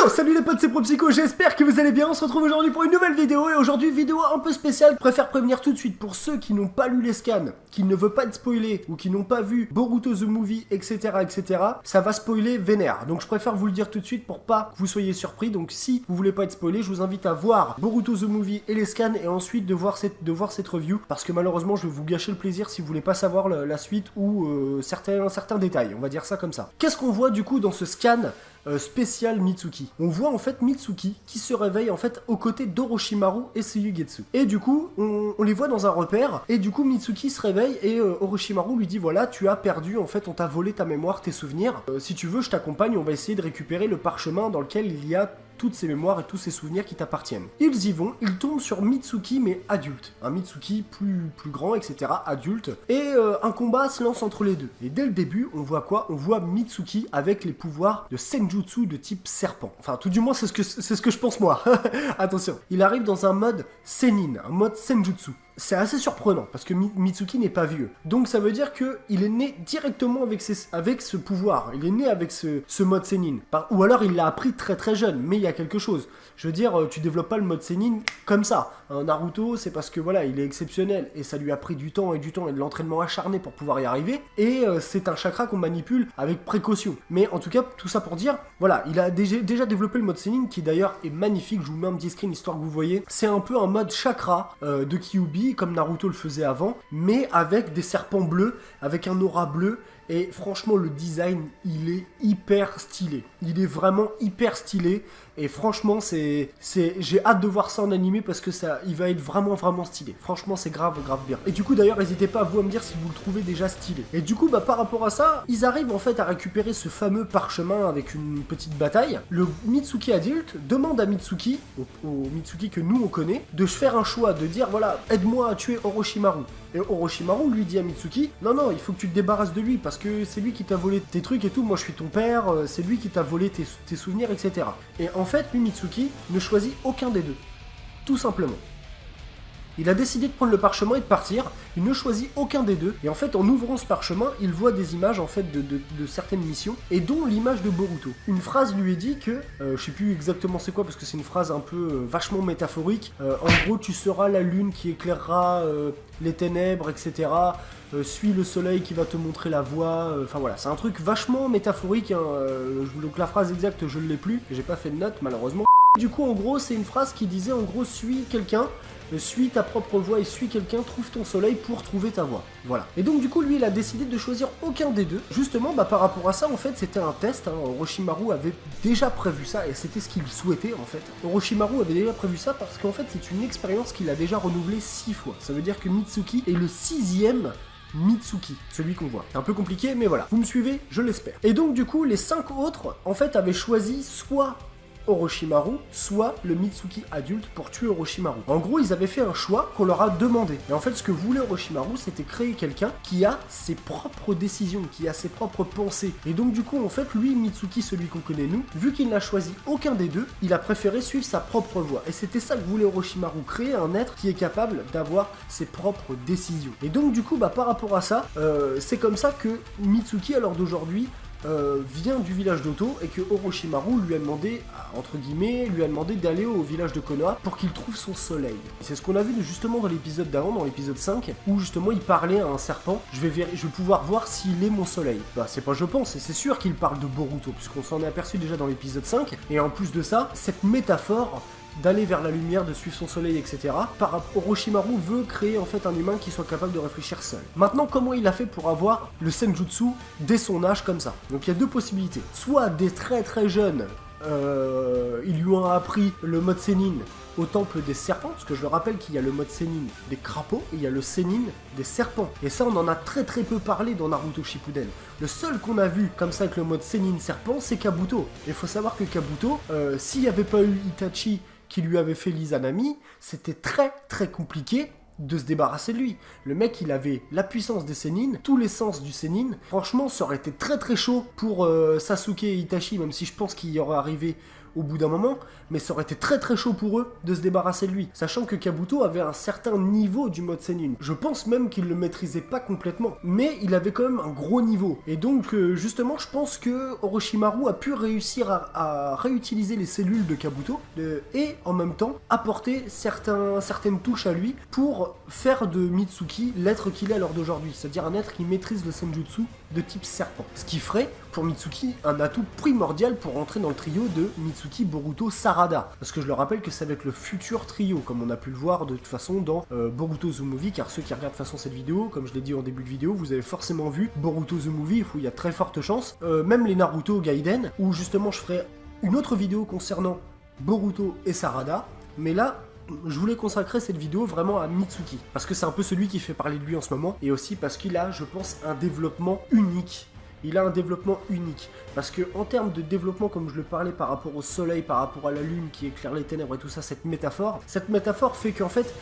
Yo, salut les potes, c'est ProPsycho, j'espère que vous allez bien. On se retrouve aujourd'hui pour une nouvelle vidéo. Et aujourd'hui, vidéo un peu spéciale. Je préfère prévenir tout de suite pour ceux qui n'ont pas lu les scans, qui ne veulent pas être spoilés ou qui n'ont pas vu Boruto the Movie, etc., etc. Ça va spoiler vénère. Donc je préfère vous le dire tout de suite pour pas que vous soyez surpris. Donc si vous voulez pas être spoilé, je vous invite à voir Boruto the Movie et les scans et ensuite de voir cette review. Parce que malheureusement, je vais vous gâcher le plaisir si vous voulez pas savoir la suite ou certains détails. On va dire ça comme ça. Qu'est-ce qu'on voit du coup dans ce scan spécial Mitsuki? On voit en fait Mitsuki qui se réveille en fait aux côtés d'Orochimaru et Suyugetsu. Et du coup, on les voit dans un repère, et du coup Mitsuki se réveille et Orochimaru lui dit voilà, tu as perdu, en fait on t'a volé ta mémoire, tes souvenirs. Si tu veux, je t'accompagne, on va essayer de récupérer le parchemin dans lequel il y a toutes ces mémoires et tous ces souvenirs qui t'appartiennent. Ils y vont, ils tombent sur Mitsuki mais adulte. Un Mitsuki plus grand, etc. adulte. Et un combat se lance entre les deux. Et dès le début, on voit quoi? On voit Mitsuki avec les pouvoirs de Senjutsu de type serpent. Enfin, tout du moins, c'est ce que je pense moi. Attention. Il arrive dans un mode Senin, un mode Senjutsu. C'est assez surprenant, parce que Mitsuki n'est pas vieux. Donc ça veut dire qu'il est né directement avec ce pouvoir. Il est né avec ce mode Senin. Ou alors il l'a appris très très jeune, mais il y a quelque chose. Je veux dire, tu développes pas le mode Senin comme ça. Un Naruto, c'est parce que voilà, il est exceptionnel, et ça lui a pris du temps et de l'entraînement acharné pour pouvoir y arriver, et c'est un chakra qu'on manipule avec précaution. Mais en tout cas, tout ça pour dire, voilà, il a déjà développé le mode Senin, qui d'ailleurs est magnifique. Je vous mets un petit screen histoire que vous voyez. C'est un peu un mode chakra de Kyuubi, comme Naruto le faisait avant, mais avec des serpents bleus, avec un aura bleu, et franchement le design, il est hyper stylé. Il est vraiment hyper stylé, et franchement j'ai hâte de voir ça en animé parce que il va être vraiment stylé. Franchement c'est grave bien. Et du coup d'ailleurs n'hésitez pas à vous à me dire si vous le trouvez déjà stylé. Et du coup par rapport à ça, ils arrivent en fait à récupérer ce fameux parchemin avec une petite bataille. Le Mitsuki adulte demande à Mitsuki, au Mitsuki que nous on connaît, de faire un choix, de dire voilà, aide-moi à tuer Orochimaru. Et Orochimaru lui dit à Mitsuki, non, il faut que tu te débarrasses de lui parce que c'est lui qui t'a volé tes trucs et tout, moi je suis ton père, c'est lui qui t'a volé tes souvenirs, etc. Et en fait, lui, Mitsuki, ne choisit aucun des deux. Tout simplement. Il a décidé de prendre le parchemin et de partir, il ne choisit aucun des deux, et en fait en ouvrant ce parchemin, il voit des images en fait de certaines missions, et dont l'image de Boruto. Une phrase lui est dit que, je sais plus exactement c'est quoi parce que c'est une phrase un peu vachement métaphorique, en gros tu seras la lune qui éclairera les ténèbres, etc. Suis le soleil qui va te montrer la voie, enfin voilà, c'est un truc vachement métaphorique, hein, donc la phrase exacte je ne l'ai plus, j'ai pas fait de note malheureusement. Du coup en gros c'est une phrase qui disait en gros suis quelqu'un, suis ta propre voie et suis quelqu'un, trouve ton soleil pour trouver ta voie. Voilà. Et donc du coup lui il a décidé de choisir aucun des deux. Justement par rapport à ça en fait c'était un test, hein. Orochimaru avait déjà prévu ça et c'était ce qu'il souhaitait en fait. Orochimaru avait déjà prévu ça parce qu'en fait c'est une expérience qu'il a déjà renouvelée 6 fois. Ça veut dire que Mitsuki est le 6e Mitsuki, celui qu'on voit. C'est un peu compliqué mais voilà. Vous me suivez? Je l'espère. Et donc du coup les 5 autres en fait avaient choisi soit Orochimaru, soit le Mitsuki adulte pour tuer Orochimaru. En gros, ils avaient fait un choix qu'on leur a demandé. Et en fait, ce que voulait Orochimaru, c'était créer quelqu'un qui a ses propres décisions, qui a ses propres pensées. Et donc, du coup, en fait, lui, Mitsuki, celui qu'on connaît nous, vu qu'il n'a choisi aucun des deux, il a préféré suivre sa propre voie. Et c'était ça que voulait Orochimaru, créer un être qui est capable d'avoir ses propres décisions. Et donc, du coup, par rapport à ça, c'est comme ça que Mitsuki, à l'heure d'aujourd'hui, vient du village d'Oto et que Orochimaru lui a demandé, entre guillemets, d'aller au village de Konoha pour qu'il trouve son soleil. C'est ce qu'on a vu justement dans l'épisode d'avant, dans l'épisode 5, où justement il parlait à un serpent, je vais pouvoir voir s'il est mon soleil. Bah c'est pas je pense, c'est sûr qu'il parle de Boruto, puisqu'on s'en est aperçu déjà dans l'épisode 5, et en plus de ça, cette métaphore d'aller vers la lumière, de suivre son soleil, etc. Orochimaru veut créer en fait un humain qui soit capable de réfléchir seul. Maintenant, comment il a fait pour avoir le Senjutsu dès son âge comme ça? Donc il y a deux possibilités. Soit dès très très jeune, ils lui ont appris le mode Senin au temple des serpents, parce que je le rappelle qu'il y a le mode Senin des crapauds et il y a le Senin des serpents. Et ça, on en a très très peu parlé dans Naruto Shippuden. Le seul qu'on a vu comme ça avec le mode Senin serpent, c'est Kabuto. Et il faut savoir que Kabuto, s'il n'y avait pas eu Itachi qui lui avait fait l'Izanami, c'était très très compliqué de se débarrasser de lui. Le mec, il avait la puissance des Sennin, tous les sens du Sennin. Franchement, ça aurait été très très chaud pour Sasuke et Itachi, même si je pense qu'il y aurait arrivé au bout d'un moment, mais ça aurait été très très chaud pour eux de se débarrasser de lui, sachant que Kabuto avait un certain niveau du mode Sennin. Je pense même qu'il le maîtrisait pas complètement, mais il avait quand même un gros niveau. Et donc justement, je pense que Orochimaru a pu réussir à réutiliser les cellules de Kabuto et en même temps apporter certaines touches à lui pour faire de Mitsuki l'être qu'il est à l'heure d'aujourd'hui, c'est-à-dire un être qui maîtrise le Senjutsu de type serpent. Ce qui ferait pour Mitsuki un atout primordial pour rentrer dans le trio de Mitsuki, Boruto, Sarada. Parce que je le rappelle que ça va être le futur trio, comme on a pu le voir de toute façon dans Boruto The Movie, car ceux qui regardent de toute façon cette vidéo, comme je l'ai dit en début de vidéo, vous avez forcément vu Boruto The Movie, où il y a très forte chance, même les Naruto Gaiden, où justement je ferai une autre vidéo concernant Boruto et Sarada, mais là, je voulais consacrer cette vidéo vraiment à Mitsuki, parce que c'est un peu celui qui fait parler de lui en ce moment, et aussi parce qu'il a, je pense, un développement unique. Il a un développement unique, parce que en termes de développement, comme je le parlais par rapport au soleil, par rapport à la lune qui éclaire les ténèbres et tout ça, cette métaphore fait qu'en fait,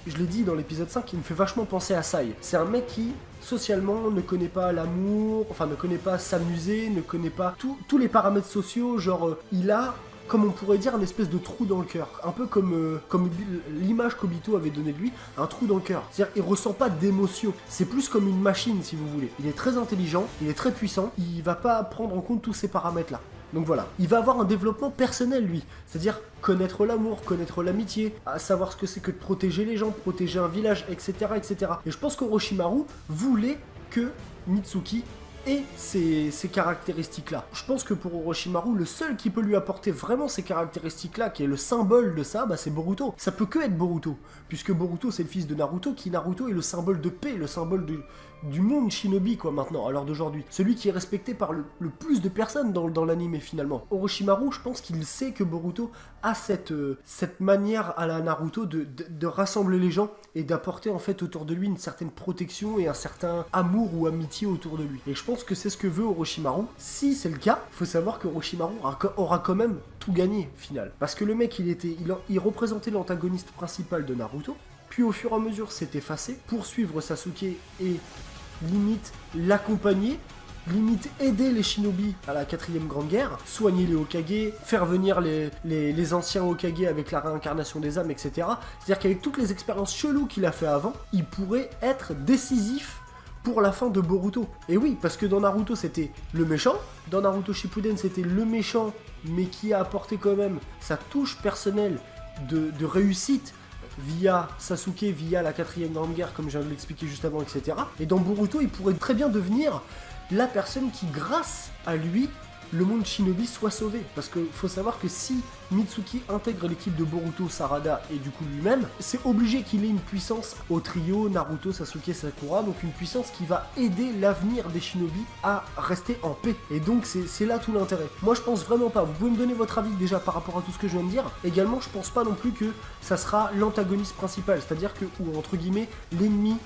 je l'ai dit dans l'épisode 5, il me fait vachement penser à Sai. C'est un mec qui, socialement, ne connaît pas l'amour, enfin ne connaît pas s'amuser, ne connaît pas tous les paramètres sociaux, genre il a, comme on pourrait dire, un espèce de trou dans le cœur. Un peu comme l'image qu'Obito avait donnée de lui, un trou dans le cœur. C'est-à-dire qu'il ressent pas d'émotion. C'est plus comme une machine, si vous voulez. Il est très intelligent, il est très puissant, il va pas prendre en compte tous ces paramètres-là. Donc voilà, il va avoir un développement personnel, lui. C'est-à-dire connaître l'amour, connaître l'amitié, savoir ce que c'est que de protéger les gens, protéger un village, etc. etc. Et je pense qu'Orochimaru voulait que Mitsuki et ces caractéristiques-là. Je pense que pour Orochimaru, le seul qui peut lui apporter vraiment ces caractéristiques-là, qui est le symbole de ça, bah c'est Boruto. Ça peut que être Boruto, puisque Boruto c'est le fils de Naruto, qui Naruto est le symbole de paix, le symbole du monde shinobi quoi maintenant, à l'heure d'aujourd'hui. Celui qui est respecté par le plus de personnes dans l'anime finalement. Orochimaru, je pense qu'il sait que Boruto a cette manière à la Naruto de rassembler les gens et d'apporter en fait autour de lui une certaine protection et un certain amour ou amitié autour de lui. Et je pense que c'est ce que veut Orochimaru. Si c'est le cas, il faut savoir que Orochimaru aura quand même tout gagné au final. Parce que le mec il représentait l'antagoniste principal de Naruto, puis au fur et à mesure s'est effacé pour suivre Sasuke et limite l'accompagner, limite aider les shinobi à la 4ème grande guerre, soigner les Hokage, faire venir les anciens Hokage avec la réincarnation des âmes, etc. C'est-à-dire qu'avec toutes les expériences cheloues qu'il a fait avant, il pourrait être décisif pour la fin de Boruto. Et oui, parce que dans Naruto c'était le méchant, dans Naruto Shippuden c'était le méchant, mais qui a apporté quand même sa touche personnelle de réussite, via Sasuke, via la 4ème grande guerre, comme je viens de l'expliquer juste avant, etc. Et dans Boruto, il pourrait très bien devenir la personne qui, grâce à lui, le monde shinobi soit sauvé. Parce qu'il faut savoir que si Mitsuki intègre l'équipe de Boruto, Sarada et du coup lui-même, c'est obligé qu'il ait une puissance au trio Naruto, Sasuke, Sakura, donc une puissance qui va aider l'avenir des shinobi à rester en paix. Et donc c'est là tout l'intérêt. Moi je pense vraiment pas, vous pouvez me donner votre avis déjà par rapport à tout ce que je viens de dire. Également je pense pas non plus que ça sera l'antagoniste principal, c'est-à-dire que, ou entre guillemets, l'ennemi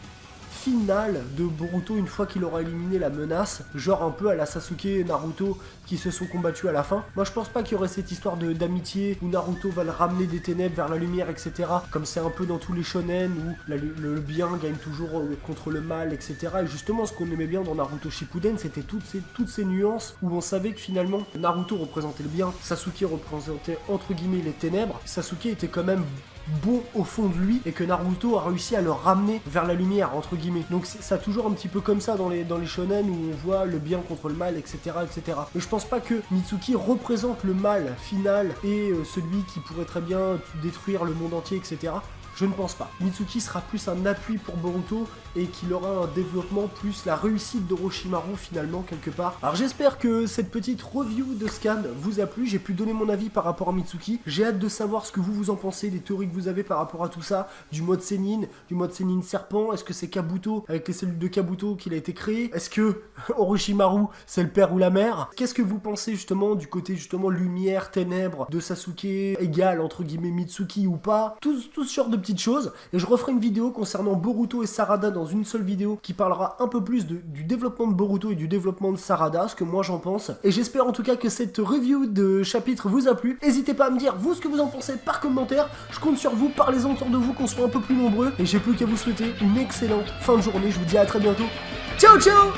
final de Boruto une fois qu'il aura éliminé la menace, genre un peu à la Sasuke et Naruto qui se sont combattus à la fin. Moi je pense pas qu'il y aurait cette histoire d'amitié où Naruto va le ramener des ténèbres vers la lumière, etc. Comme c'est un peu dans tous les shonen où le bien gagne toujours contre le mal, etc. Et justement ce qu'on aimait bien dans Naruto Shippuden, c'était toutes ces nuances où on savait que finalement Naruto représentait le bien, Sasuke représentait entre guillemets les ténèbres, Sasuke était quand même bon au fond de lui et que Naruto a réussi à le ramener vers la lumière entre guillemets. Donc ça a toujours un petit peu comme ça dans les shonen où on voit le bien contre le mal, etc. etc. Mais je pense pas que Mitsuki représente le mal final et celui qui pourrait très bien détruire le monde entier, etc. Je ne pense pas. Mitsuki sera plus un appui pour Boruto et qu'il aura un développement plus la réussite d'Orochimaru finalement quelque part. Alors j'espère que cette petite review de Scan vous a plu, j'ai pu donner mon avis par rapport à Mitsuki. J'ai hâte de savoir ce que vous en pensez, des théories que vous avez par rapport à tout ça, du mode Sennin serpent, est-ce que c'est Kabuto, avec les cellules de Kabuto qu'il a été créé, est-ce que Orochimaru c'est le père ou la mère, qu'est-ce que vous pensez justement du côté justement lumière, ténèbres de Sasuke, égal entre guillemets Mitsuki ou pas, tout ce genre de petites choses, et je referai une vidéo concernant Boruto et Sarada dans une seule vidéo qui parlera un peu plus du développement de Boruto et du développement de Sarada, ce que moi j'en pense, et j'espère en tout cas que cette review de chapitre vous a plu. N'hésitez pas à me dire vous ce que vous en pensez par commentaire, je compte sur vous, parlez-en autour de vous, qu'on soit un peu plus nombreux, et j'ai plus qu'à vous souhaiter une excellente fin de journée, je vous dis à très bientôt, ciao ciao.